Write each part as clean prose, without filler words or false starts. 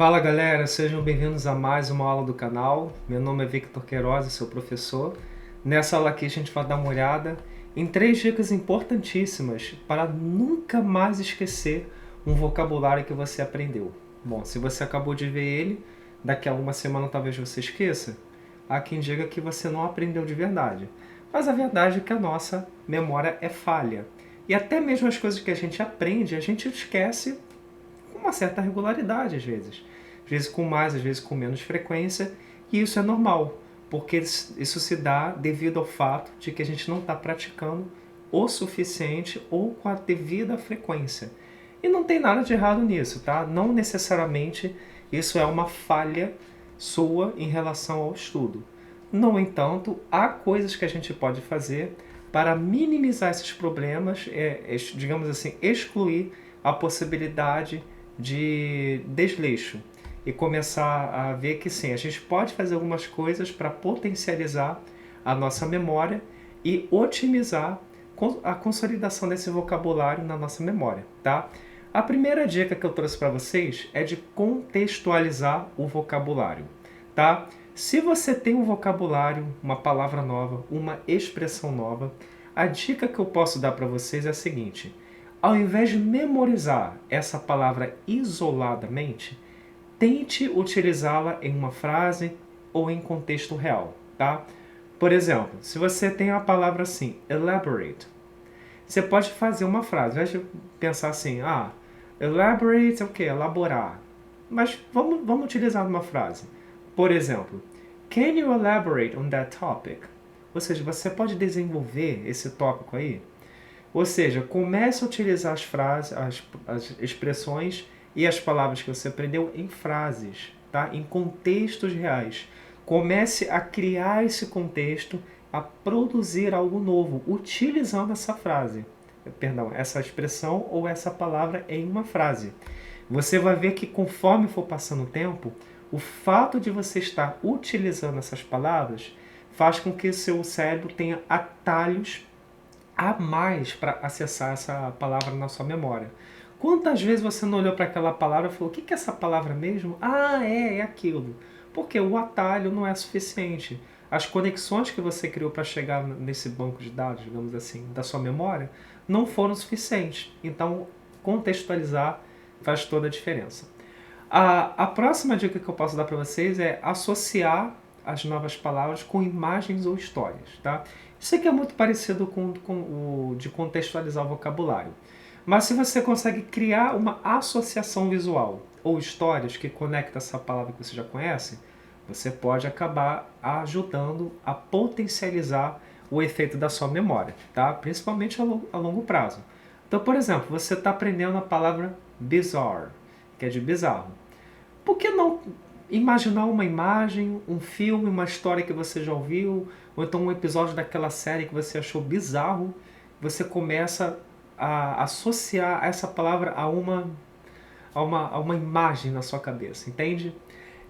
Fala galera, sejam bem-vindos a mais uma aula do canal. Meu nome é Victor Queiroz, seu professor. Nessa aula aqui a gente vai dar uma olhada em 3 dicas importantíssimas para nunca mais esquecer um vocabulário que você aprendeu. Bom, se você acabou de ver ele, daqui a uma semana talvez você esqueça. Há quem diga que você não aprendeu de verdade. Mas a verdade é que a nossa memória é falha. E até mesmo as coisas que a gente aprende, a gente esquece com uma certa regularidade às vezes. Às vezes com mais, às vezes com menos frequência, e isso é normal, porque isso se dá devido ao fato de que a gente não está praticando o suficiente ou com a devida frequência. E não tem nada de errado nisso, tá? Não necessariamente isso é uma falha sua em relação ao estudo. No entanto, há coisas que a gente pode fazer para minimizar esses problemas, digamos assim, excluir a possibilidade de desleixo e começar a ver que sim, a gente pode fazer algumas coisas para potencializar a nossa memória e otimizar a consolidação desse vocabulário na nossa memória, tá? A primeira dica que eu trouxe para vocês é de contextualizar o vocabulário, tá? Se você tem um vocabulário, uma palavra nova, uma expressão nova, a dica que eu posso dar para vocês é a seguinte: ao invés de memorizar essa palavra isoladamente, tente utilizá-la em uma frase ou em contexto real, tá? Por exemplo, se você tem a palavra assim, elaborate, você pode fazer uma frase, ao invés de pensar assim, elaborate é o quê? Elaborar. Mas vamos utilizar uma frase. Por exemplo, can you elaborate on that topic? Ou seja, você pode desenvolver esse tópico aí? Ou seja, comece a utilizar as frases, as expressões e as palavras que você aprendeu em frases, tá? Em contextos reais. Comece a criar esse contexto, a produzir algo novo, utilizando essa frase, perdão, essa expressão ou essa palavra em uma frase. Você vai ver que conforme for passando o tempo, o fato de você estar utilizando essas palavras faz com que o seu cérebro tenha atalhos a mais para acessar essa palavra na sua memória. Quantas vezes você não olhou para aquela palavra e falou, o que é essa palavra mesmo? É aquilo. Porque o atalho não é suficiente. As conexões que você criou para chegar nesse banco de dados, digamos assim, da sua memória, não foram suficientes. Então, contextualizar faz toda a diferença. A próxima dica que eu posso dar para vocês é associar as novas palavras com imagens ou histórias, tá? Isso aqui é muito parecido com o de contextualizar o vocabulário. Mas se você consegue criar uma associação visual ou histórias que conectam essa palavra que você já conhece, você pode acabar ajudando a potencializar o efeito da sua memória, tá? Principalmente a longo prazo. Então, por exemplo, você está aprendendo a palavra bizarre, que é de bizarro. Por que não imaginar uma imagem, um filme, uma história que você já ouviu, ou então um episódio daquela série que você achou bizarro, você começa a associar essa palavra a uma imagem na sua cabeça, entende?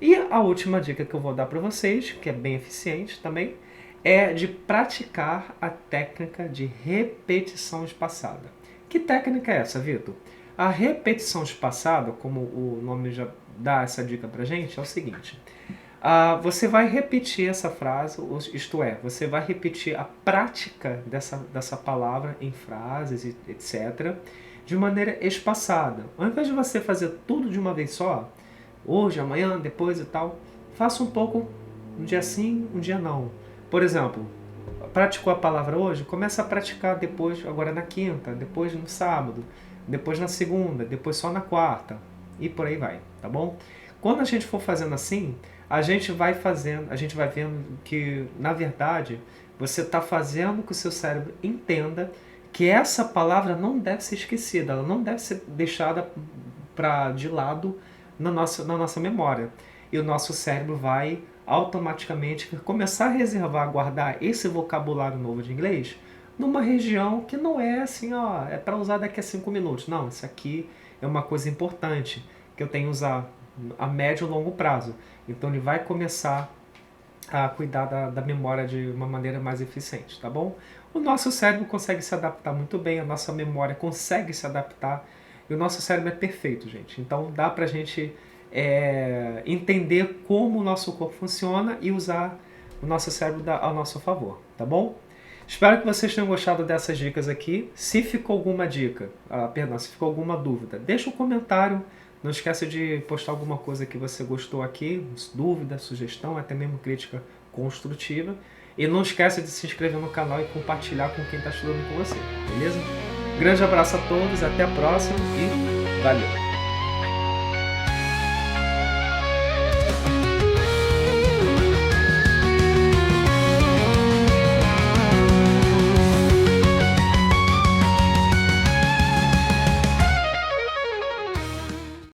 E a última dica que eu vou dar para vocês, que é bem eficiente também, é de praticar a técnica de repetição espaçada. Que técnica é essa, Vitor? A repetição espaçada, como o nome já dá essa dica pra gente, é o seguinte. Você vai repetir essa frase, isto é, você vai repetir a prática dessa palavra em frases, etc., de maneira espaçada. Ao invés de você fazer tudo de uma vez só, hoje, amanhã, depois e tal, faça um pouco, um dia sim, um dia não. Por exemplo, praticou a palavra hoje, começa a praticar depois, agora na quinta, depois no sábado, depois na segunda, depois só na quarta, e por aí vai, tá bom? Quando a gente for fazendo assim, a gente vai vendo que, na verdade, você está fazendo com que o seu cérebro entenda que essa palavra não deve ser esquecida, ela não deve ser deixada de lado na nossa memória. E o nosso cérebro vai automaticamente começar a reservar, guardar esse vocabulário novo de inglês numa região que não é assim, é para usar daqui a 5 minutos. Não, isso aqui é uma coisa importante que eu tenho que usar a médio e longo prazo. Então ele vai começar a cuidar da memória de uma maneira mais eficiente, tá bom? O nosso cérebro consegue se adaptar muito bem, a nossa memória consegue se adaptar, e o nosso cérebro é perfeito, gente. Então dá pra gente entender como o nosso corpo funciona e usar o nosso cérebro a nosso favor, tá bom? Espero que vocês tenham gostado dessas dicas aqui. Se ficou alguma dica, se ficou alguma dúvida, deixa um comentário. Não esqueça de postar alguma coisa que você gostou aqui, dúvida, sugestão, até mesmo crítica construtiva. E não esqueça de se inscrever no canal e compartilhar com quem está estudando com você, beleza? Grande abraço a todos, até a próxima e valeu!